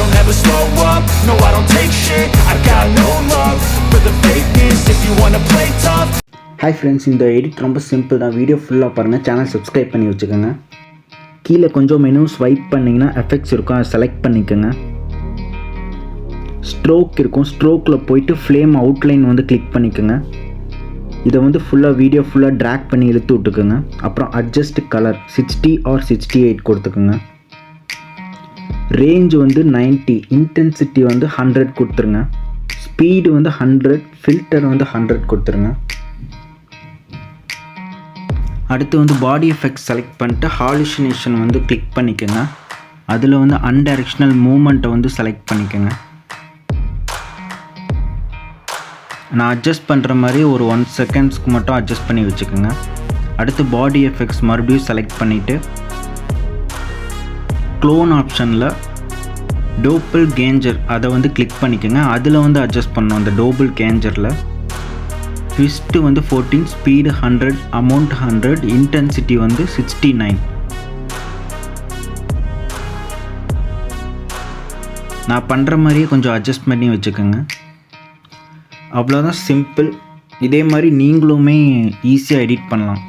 don't ever slow up, no I don't take shit, I got no love for the fakeness. If you wanna play tough. Hi friends, இந்த edit ரொம்ப simple தான். Video ஃபுல்லாக பாருங்கள். Channel subscribe பண்ணி வச்சுக்கோங்க. கீழே கொஞ்சம் menu swipe பண்ணிங்கன்னா எஃபெக்ட்ஸ் இருக்கும், அதை செலக்ட் பண்ணிக்கோங்க. ஸ்ட்ரோக் இருக்கும், ஸ்ட்ரோக்கில் போயிட்டு ஃப்ளேம் அவுட்லைன் வந்து கிளிக் பண்ணிக்கோங்க. இதை வந்து ஃபுல்லாக வீடியோ ஃபுல்லாக ட்ராக் பண்ணி இழுத்து விட்டுக்குங்க. அப்புறம் அட்ஜஸ்ட் கலர் 60 ஆர் 68 கொடுத்துக்குங்க. ரேஞ்ச் வந்து 90, இன்டென்சிட்டி வந்து 100 கொடுத்துருங்க. ஸ்பீடு வந்து 100, ஃபில்டர் வந்து 100 கொடுத்துருங்க. அடுத்து வந்து பாடி எஃபெக்ட்ஸ் செலக்ட் பண்ணிட்டு ஹாலுசினேஷன் வந்து கிளிக் பண்ணிக்கோங்க. அதில் வந்து அன்டைரக்ஷனல் மூமெண்ட்டை வந்து செலக்ட் பண்ணிக்கோங்க. நான் அட்ஜஸ்ட் பண்ணுற மாதிரி ஒரு 1 செகண்ட்ஸ்க்கு மட்டும் அட்ஜஸ்ட் பண்ணி வச்சுக்கோங்க. அடுத்து பாடி எஃபெக்ட்ஸ் மறுபடியும் செலக்ட் பண்ணிவிட்டு க்ளோன் ஆப்ஷனில் டோப்பிள் கேஞ்சர் அதை வந்து கிளிக் பண்ணிக்கோங்க. அதில் வந்து அட்ஜஸ்ட் பண்ணணும். அந்த டோப்பிள் கேஞ்சரில் ட்விஸ்ட்டு வந்து 14, ஸ்பீடு 100, அமௌண்ட் 100, இன்டென்சிட்டி வந்து 69. நான் பண்ணுற மாதிரியே கொஞ்சம் அட்ஜஸ்ட் பண்ணி வச்சுக்கோங்க. அவ்வளோதான், சிம்பிள். இதே மாதிரி நீங்களுமே ஈஸியாக எடிட் பண்ணலாம்.